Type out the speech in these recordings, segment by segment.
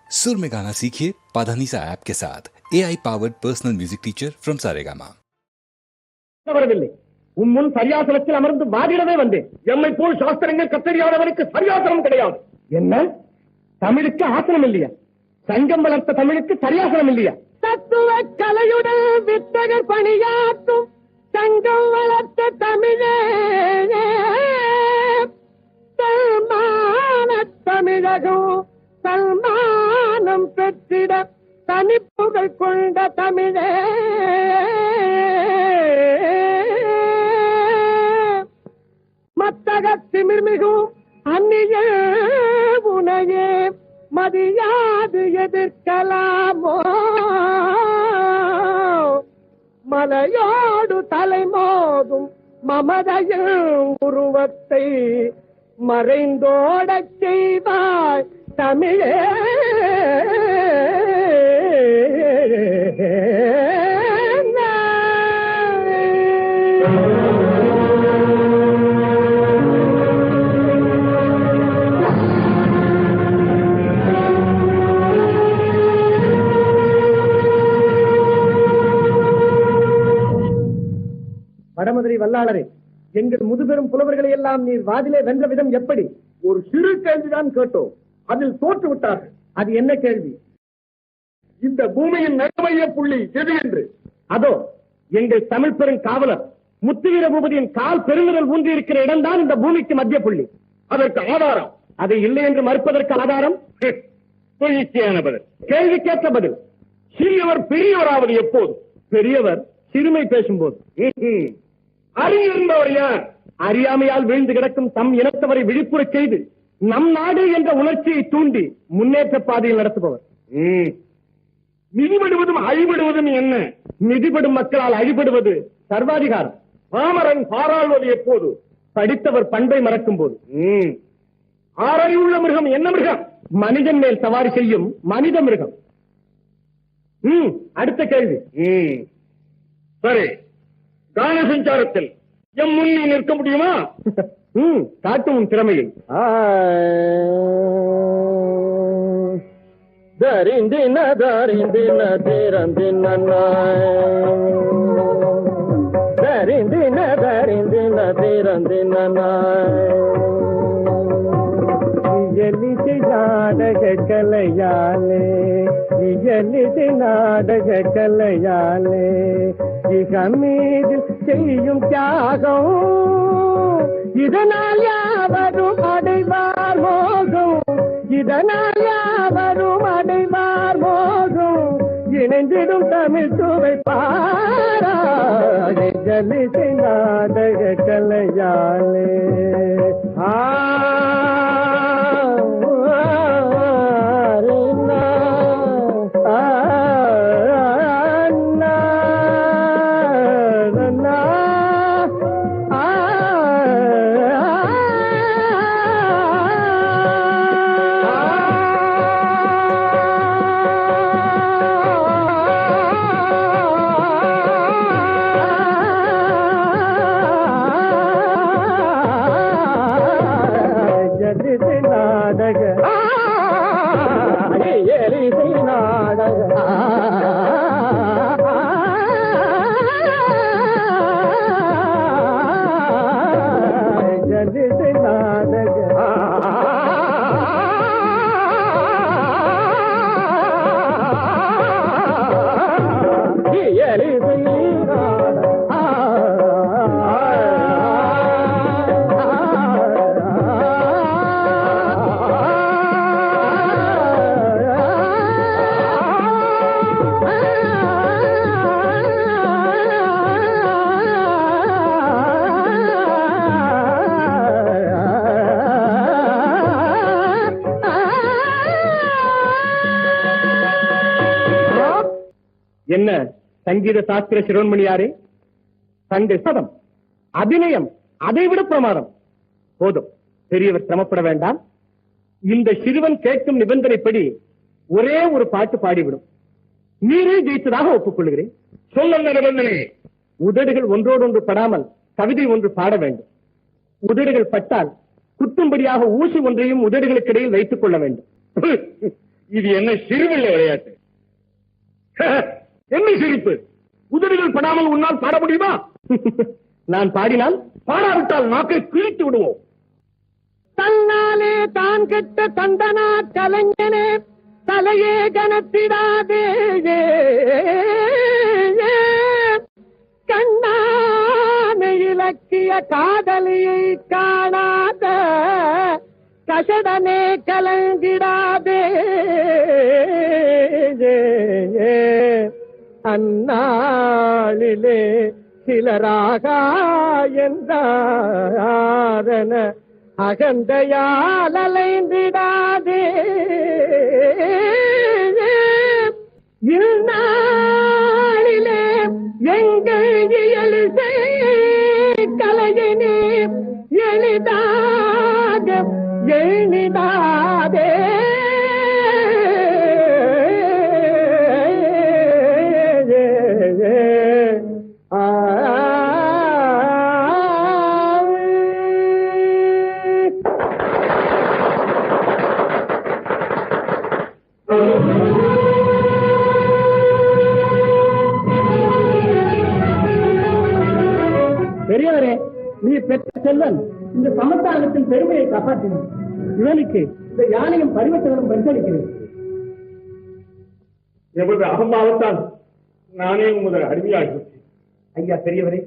सुर में गाना सीखिए पाधानीसा ऐप के साथ AI powered personal music teacher from Saregama. உன் முன் சரியாசனத்தில் அமர்ந்து வாதிடவே வந்தேன். எம்மை போல் சாஸ்திரங்கள் கத்தறியாதவனுக்கு சரியாசனம் கிடையாது. என்ன தமிழுக்கு ஆசனம் இல்லையா? சங்கம் வளர்த்த தமிழுக்கு சரியாசனம் இல்லையா? தத்துவ கலையுடன் வித்தகர் பணியாற்றும் சங்கம் வளர்த்த தமிழே சல்மான தமிழகம் சல்மானம் பெற்றிட தனிப்புகள் கொண்ட தமிழே மத்தக திமிர்மிகும் அந்நிய உனையே மதியாது எதிர்க்கலாமோ மலையோடு தலைமோதும் மமதையின் உருவத்தை மறைந்தோடச் செய்வாய் தமிழே. வடமதுரை வல்லாளரே, எங்கள் முதுபெரும் புலவர்களை எல்லாம் நீர் வாதிலே வென்ற விதம் எப்படி? ஒரு சிறு கேள்விதான் கேட்டோம், அதில் தோற்று விட்டார்கள். அது என்ன கேள்வி? இந்த பூமியின் நடுமைய புள்ளி எது என்று. அதோ எங்கள் தமிழ் பெரும் காவலர் முத்துவீர பூபதியின் கால் பெருமிரல் ஊன்றி இருக்கிற இடம்தான் இந்த பூமிக்கு மத்திய புள்ளி. அதற்கு ஆதாரம்? அதை இல்லை என்று மறுப்பதற்கு ஆதாரம்? பதில், கேள்விக்கேற்ற பதில். சிறியவர் பெரியவராவது எப்போது? பெரியவர் சிறுமை பேசும்போது. அறிந்திருந்தவர் யார்? அறியாமையால் வீழ்ந்து கிடக்கும் தம் இனத்தவரை விழிப்புறச் செய்து நம் நாடு என்ற உணர்ச்சியை தூண்டி முன்னேற்ற பாதையில் நடத்துபவர். மிதிபடுவதும் அழிபடுவதும் என்ன? மிதிபடும் மக்களால் அழிபடுவது சர்வாதிகாரம். பாமரன் பாராள்வது எப்போது? படித்தவர் பண்பை மறக்கும் போது. ஆறறிவுள்ள மிருகம் என்ன மிருகம்? மனிதன் மேல் சவாரி செய்யும் மனித மிருகம். அடுத்த கேள்வி. சரி, கான சஞ்சாரத்தில் எம் முன்னே நிற்க முடியுமா? காட்டும் உன் திறமையை. தரிந்தின தரிந்தின திறந்தின தரிந்தின தரிந்தின திறந்தின நாடக கலையாலே இயலிது நாடக கலையாலே இக மீது செய்யும் தியாகம் இதனால் யாவரும் அடைவார் மோகம் இதனால் யாவரும் அடைவார் மோகம் இணைந்திடும் தமிழ் சுவை பாராய் ஜலிது நாடக கலையாலே. என்ன சங்கீத சாஸ்திர சிரோன்மணியாரே, தங்க சதம் அபிநயம் அதைவிட பிரமாதம். போதும், பெரியவர் சிரமப்பட வேண்டாம். இந்த சிறுவன் கேட்கும் நிபந்தனைப்படி ஒரே ஒரு பாட்டு பாடிவிடும். நீரே ஜெயித்ததாக ஒப்புக்கொள்கிறேன். சொல்ல நிபந்தனை. உதடுகள் ஒன்றோடு ஒன்று படாமல் கவிதை ஒன்று பாட வேண்டும். உதடுகள் பட்டால் குத்தும்படியாக ஊசி ஒன்றையும் உதடுகளுக்கு இடையில் வைத்துக் கொள்ள வேண்டும். இது என்ன சிறுபிள்ளை விளையாட்டு? என்ன சிரிப்பு? உதடுகள் படாமல் உன்னால் பாட முடியுமா? நான் பாடினால் பாடாவிட்டால் நாக்கை கிழித்து விடுவோம். தன்னாலே தான் கெட்ட தண்டனா கலைஞனே தலையே கனத்திடாதே, கண்ணான இலக்கிய காதலியை காணாத கசடனே கலங்கிடாதே, அந்நாளிலே சிலராக என்றாரன அகந்தையால் அலைந்திடாதே, இந்நாளிலே எங்கள் இயலிசை கலையினே எளிதாக எண்ணிடாதே, பெரியவரே, நீ பெற்ற செல்வன் இந்த சமஸ்தானத்தின் பெருமையை காப்பாற்றினான். இவனுக்கு இந்த யானையும் பரிவட்டங்களும் பரிசளிக்கிறேன். எமது அகம்பாவத்தால் நானே உமது அடிமையாகி. ஐயா பெரியவரே,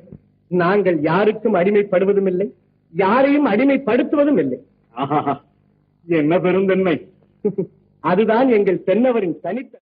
நாங்கள் யாருக்கும் அடிமைப்படுவதும் இல்லை, யாரையும் அடிமைப்படுத்துவதும் இல்லை. என்ன பெருந்தன்மை! அதுதான் எங்கள் தென்னவரின் தனித்த